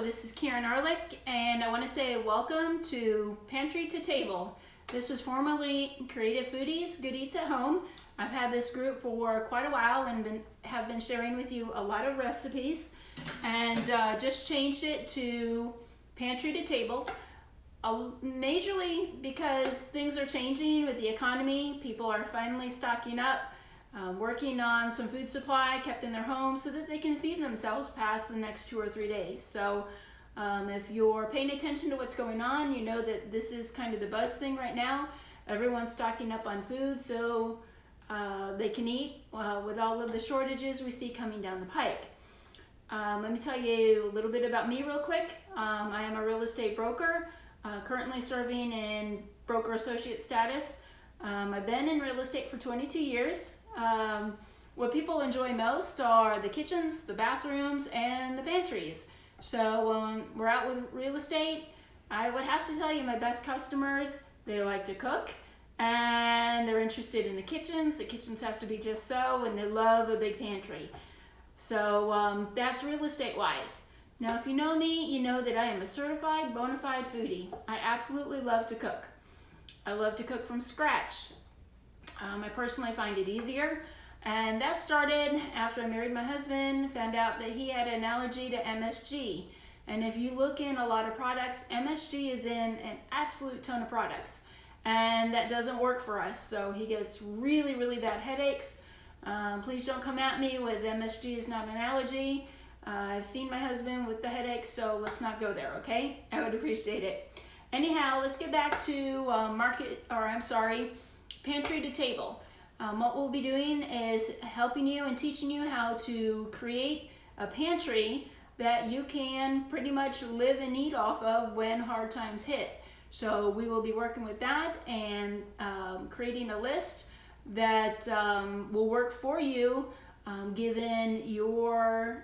this is Karen Arlick, and I want to say welcome to Pantry to Table. This was formerly Creative Foodies, Good Eats at Home. I've had this group for quite a while and have been sharing with you a lot of recipes, and just changed it to Pantry to Table. Majorly because things are changing with the economy. People are finally stocking up, working on some food supply kept in their homes so that they can feed themselves past the next 2 or 3 days. So if you're paying attention to what's going on, you know that this is kind of the buzz thing right now. Everyone's stocking up on food so they can eat with all of the shortages we see coming down the pike. Let me tell you a little bit about me real quick. I am a real estate broker, currently serving in broker associate status. I've been in real estate for 22 years. What people enjoy most are the kitchens, the bathrooms, and the pantries. So when we're out with real estate, I would have to tell you my best customers, they like to cook and they're interested in the kitchens. The kitchens have to be just so, and they love a big pantry. So that's real estate wise. Now if you know me, you know that I am a certified bona fide foodie. I absolutely love to cook. I love to cook from scratch. I personally find it easier, and that started after I married my husband, found out that he had an allergy to MSG. And if you look in a lot of products, MSG is in an absolute ton of products, and that doesn't work for us. So he gets really, really bad headaches. Please don't come at me with MSG is not an allergy. I've seen my husband with the headaches, so let's not go there, okay? I would appreciate it. Anyhow, let's get back to Pantry to Table. What we'll be doing is helping you and teaching you how to create a pantry that you can pretty much live and eat off of when hard times hit. So we will be working with that and creating a list that will work for you given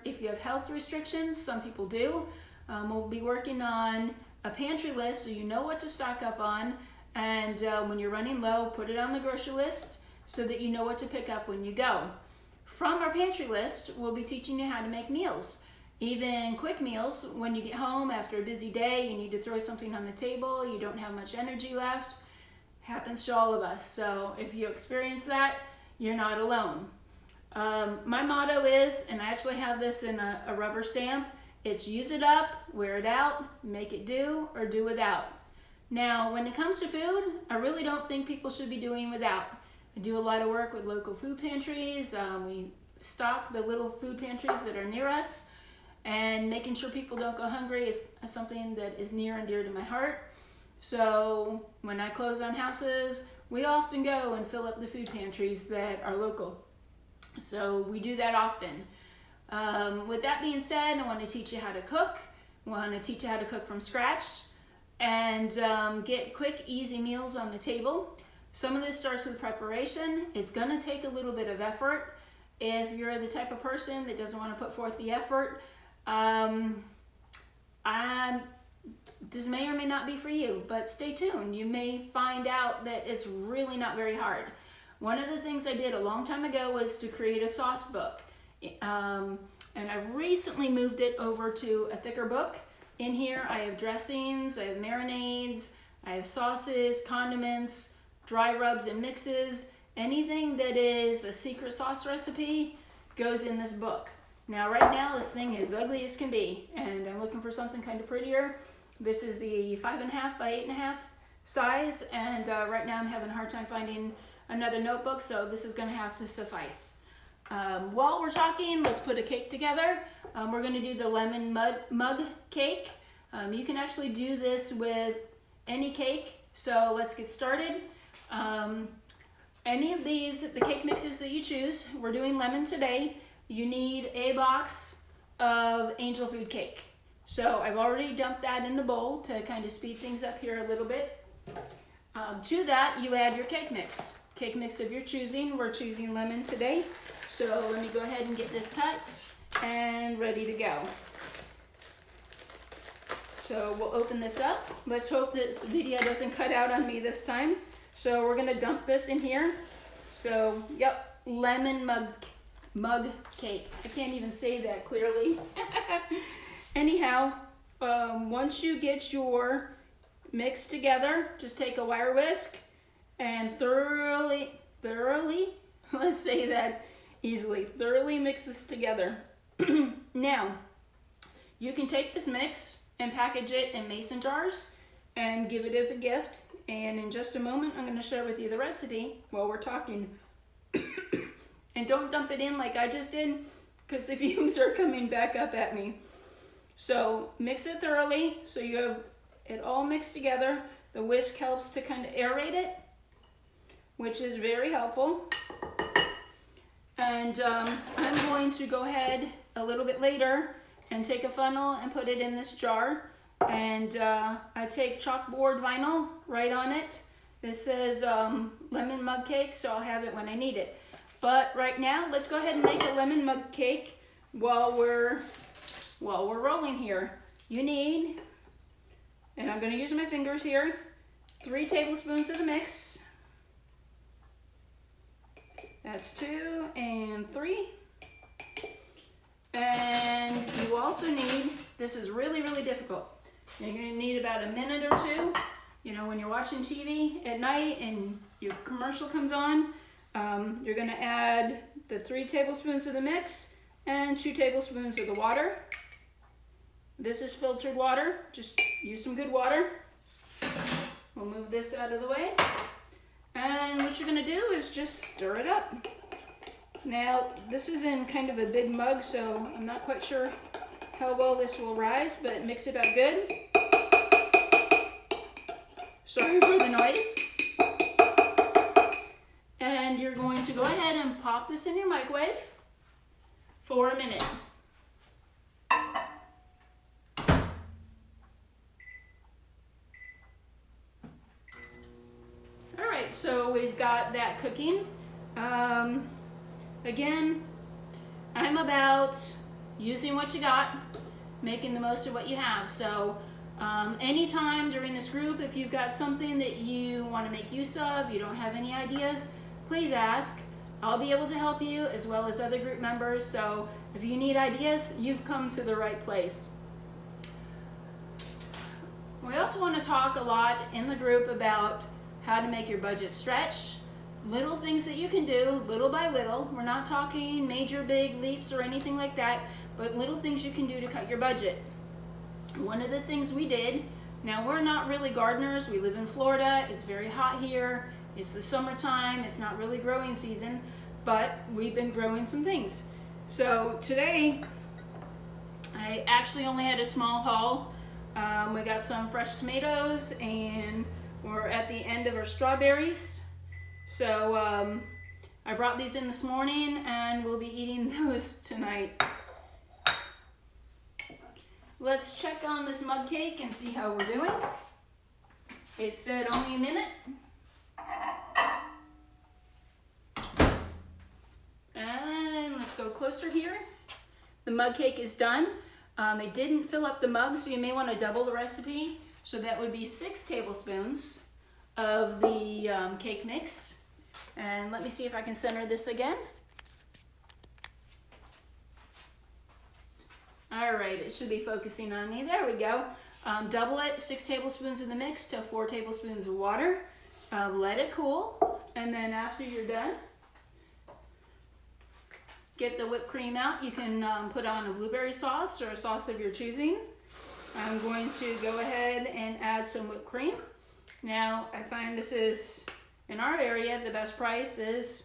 if you have health restrictions. Some people do. We'll be working on a pantry list so you know what to stock up on, and when you're running low, put it on the grocery list so that you know what to pick up when you go. From our pantry list, we'll be teaching you how to make meals, even quick meals. When you get home after a busy day, you need to throw something on the table, you don't have much energy left. Happens to all of us. So if you experience that, you're not alone. My motto is, and I actually have this in a rubber stamp, it's use it up, wear it out, make it do, or do without. Now, when it comes to food, I really don't think people should be doing without. I do a lot of work with local food pantries. We stock the little food pantries that are near us, and making sure people don't go hungry is something that is near and dear to my heart. So when I close on houses, we often go and fill up the food pantries that are local. So we do that often. With that being said, I want to teach you how to cook. I want to teach you how to cook from scratch and get quick, easy meals on the table. Some of this starts with preparation. It's going to take a little bit of effort. If you're the type of person that doesn't want to put forth the effort, this may or may not be for you, but stay tuned. You may find out that it's really not very hard. One of the things I did a long time ago was to create a sauce book. And I recently moved it over to a thicker book. In here I have dressings, I have marinades, I have sauces, condiments, dry rubs and mixes. Anything that is a secret sauce recipe goes in this book. Now right now this thing is ugly as can be, and I'm looking for something kind of prettier. This is the 5.5 by 8.5 size, and right now I'm having a hard time finding another notebook, so this is going to have to suffice. While we're talking, let's put a cake together. We're going to do the lemon mug cake. You can actually do this with any cake, so let's get started. Any of these, the cake mixes that you choose, we're doing lemon today. You need a box of angel food cake. So I've already dumped that in the bowl to kind of speed things up here a little bit. To that, you add your cake mix. Cake mix of your choosing. We're choosing lemon today. So let me go ahead and get this cut and ready to go. So we'll open this up. Let's hope this video doesn't cut out on me this time. So we're gonna dump this in here. So, yep, lemon mug cake. I can't even say that clearly. Anyhow, once you get your mix together, just take a wire whisk and thoroughly, let's say that easily, thoroughly mix this together. Now, you can take this mix and package it in mason jars and give it as a gift. And in just a moment, I'm going to share with you the recipe while we're talking. And don't dump it in like I just did, because the fumes are coming back up at me. So mix it thoroughly so you have it all mixed together. The whisk helps to kind of aerate it, which is very helpful. And I'm going to go ahead a little bit later and take a funnel and put it in this jar. And I take chalkboard vinyl, write on it. This says lemon mug cake, so I'll have it when I need it. But right now, let's go ahead and make a lemon mug cake while we're rolling here. You need, and I'm going to use my fingers here, 3 tablespoons of the mix. That's 2 and 3. And you also need, this is really, really difficult. You're going to need about a minute or 2. You know, when you're watching TV at night and your commercial comes on, you're going to add the 3 tablespoons of the mix and 2 tablespoons of the water. This is filtered water. Just use some good water. We'll move this out of the way. And what you're going to do is just stir it up. Now, this is in kind of a big mug, so I'm not quite sure how well this will rise, but mix it up good. Sorry for the noise. And you're going to go ahead and pop this in your microwave for a minute. All right, so we've got that cooking. Again, I'm about using what you got, making the most of what you have. So anytime during this group, if you've got something that you want to make use of, you don't have any ideas, please ask. I'll be able to help you as well as other group members. So if you need ideas, you've come to the right place. We also want to talk a lot in the group about how to make your budget stretch. Little things that you can do little by little. We're not talking major big leaps or anything like that, but little things you can do to cut your budget. One of the things we did, now we're not really gardeners, we live in Florida, it's very hot here, it's the summertime, it's not really growing season, but we've been growing some things. So today, I actually only had a small haul. We got some fresh tomatoes and we're at the end of our strawberries. So I brought these in this morning and we'll be eating those tonight. Let's check on this mug cake and see how we're doing. It said only a minute. And let's go closer here. The mug cake is done. It didn't fill up the mug, so you may want to double the recipe. So that would be 6 tablespoons of the cake mix. And let me see if I can center this again. All right, it should be focusing on me. There we go. Double it, 6 tablespoons of the mix to 4 tablespoons of water. Let it cool, and then after you're done, get the whipped cream out. You can put on a blueberry sauce or a sauce of your choosing. I'm going to go ahead and add some whipped cream. Now, I find this is, in our area, the best price is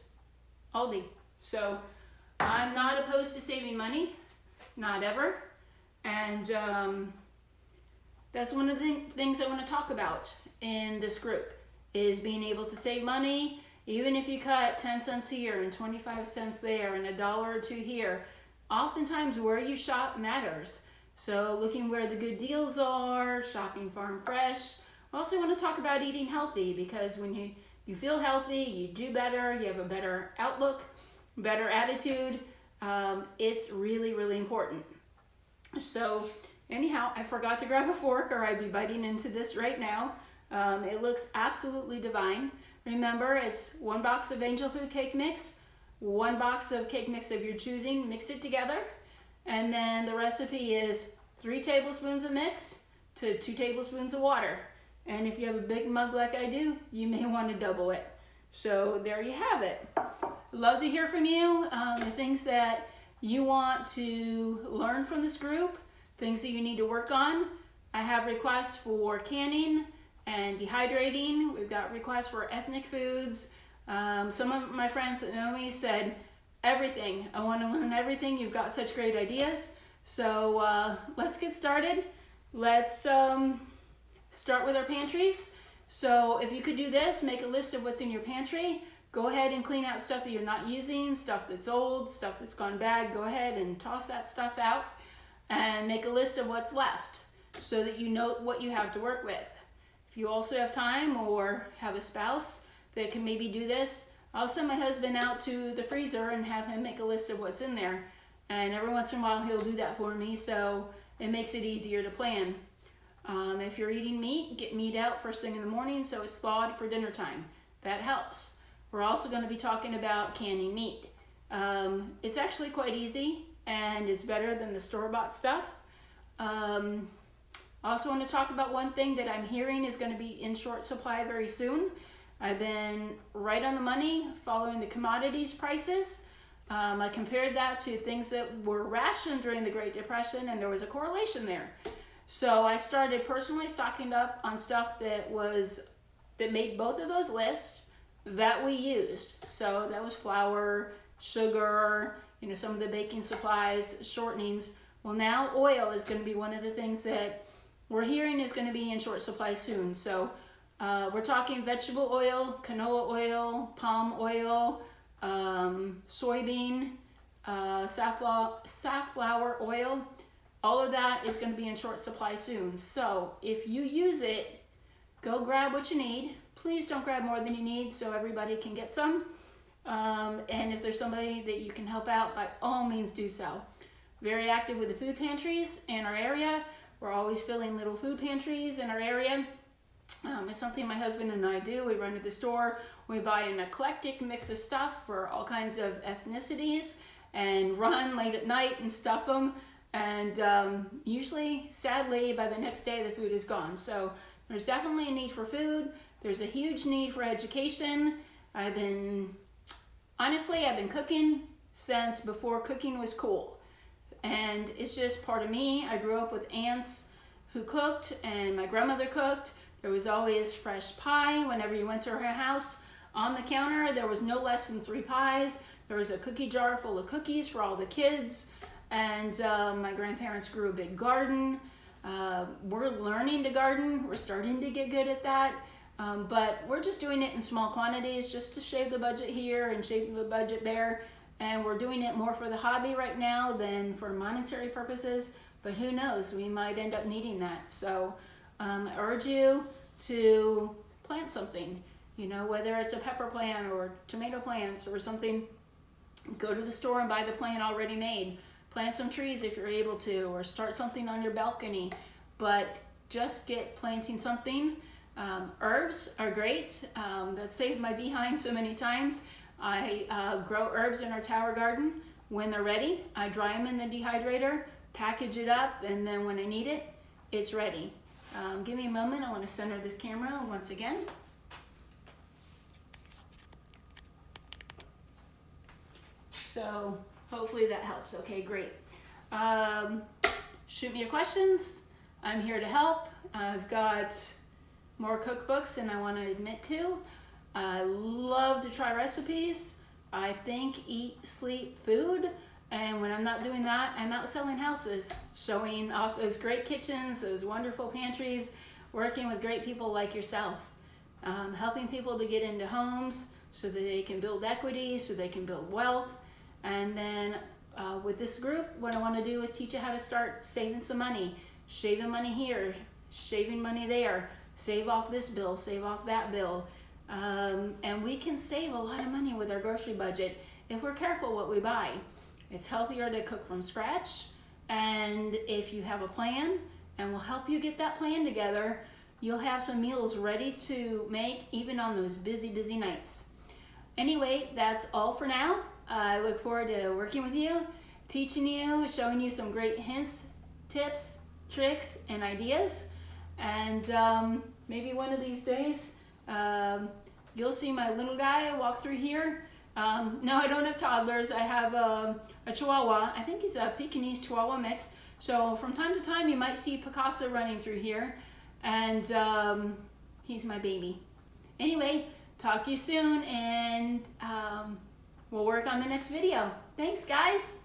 Aldi. So I'm not opposed to saving money, not ever. And that's one of the things I want to talk about in this group, is being able to save money. Even if you cut 10 cents here and 25 cents there and $1 or 2 here, oftentimes where you shop matters. So looking where the good deals are, shopping farm fresh. I also want to talk about eating healthy, because when you feel healthy, you do better, you have a better outlook, better attitude. It's really, really important. So anyhow, I forgot to grab a fork or I'd be biting into this right now. It looks absolutely divine. Remember, it's 1 box of angel food cake mix, 1 box of cake mix of your choosing, mix it together. And then the recipe is 3 tablespoons of mix to 2 tablespoons of water. And if you have a big mug like I do, you may want to double it. So there you have it. I'd love to hear from you, the things that you want to learn from this group, things that you need to work on. I have requests for canning and dehydrating. We've got requests for ethnic foods. Some of my friends that know me said, everything. I want to learn everything. You've got such great ideas. So let's get started. Let's start with our pantries. So if you could do this, make a list of what's in your pantry. Go ahead and clean out stuff that you're not using, stuff that's old, stuff that's gone bad. Go ahead and toss that stuff out and make a list of what's left so that you know what you have to work with. If you also have time or have a spouse that can maybe do this, I'll send my husband out to the freezer and have him make a list of what's in there. And every once in a while he'll do that for me, so it makes it easier to plan. If you're eating meat, get meat out first thing in the morning so it's thawed for dinner time. That helps. We're also going to be talking about canning meat. It's actually quite easy and it's better than the store-bought stuff. I also want to talk about one thing that I'm hearing is going to be in short supply very soon. I've been right on the money following the commodities prices. I compared that to things that were rationed during the Great Depression, and there was a correlation there. So I started personally stocking up on stuff that made both of those lists that we used. So that was flour, sugar, some of the baking supplies, shortenings. Well, now oil is going to be one of the things that we're hearing is going to be in short supply soon. So we're talking vegetable oil, canola oil, palm oil, soybean, safflower oil. All of that is going to be in short supply soon. So if you use it, go grab what you need. Please don't grab more than you need so everybody can get some. And if there's somebody that you can help out, by all means do so. Very active with the food pantries in our area. We're always filling little food pantries in our area. It's something my husband and I do. We run to the store. We buy an eclectic mix of stuff for all kinds of ethnicities and run late at night and stuff them. And usually, sadly, by the next day, the food is gone. So there's definitely a need for food. There's a huge need for education. I've been cooking since before cooking was cool. And it's just part of me. I grew up with aunts who cooked, and my grandmother cooked. There was always fresh pie whenever you went to her house. On the counter, there was no less than 3 pies. There was a cookie jar full of cookies for all the kids. And my grandparents grew a big garden. We're learning to garden. We're starting to get good at that. But we're just doing it in small quantities just to shave the budget here and shave the budget there. And we're doing it more for the hobby right now than for monetary purposes. But who knows, we might end up needing that. So I urge you to plant something, whether it's a pepper plant or tomato plants or something. Go to the store and buy the plant already made. Plant some trees if you're able to, or start something on your balcony. But just get planting something. Herbs are great. That saved my behind so many times. I grow herbs in our tower garden. When they're ready, I dry them in the dehydrator, package it up, and then when I need it, it's ready. Give me a moment. I want to center this camera once again. So hopefully that helps. Okay, great. Shoot me your questions. I'm here to help. I've got more cookbooks than I want to admit to. I love to try recipes. I think, eat, sleep, food. And when I'm not doing that, I'm out selling houses, showing off those great kitchens, those wonderful pantries, working with great people like yourself, helping people to get into homes so that they can build equity, so they can build wealth. And then with this group, what I want to do is teach you how to start saving some money, shaving money here, shaving money there, save off this bill, save off that bill. And we can save a lot of money with our grocery budget if we're careful what we buy. It's healthier to cook from scratch, and if you have a plan, and we'll help you get that plan together, you'll have some meals ready to make even on those busy, busy nights. Anyway, that's all for now. I look forward to working with you, teaching you, showing you some great hints, tips, tricks and ideas. And maybe one of these days you'll see my little guy walk through here. No, I don't have toddlers. I have a Chihuahua. I think he's a Pekingese Chihuahua mix. So from time to time you might see Picasso running through here, and he's my baby. Anyway, talk to you soon, and we'll work on the next video. Thanks, guys.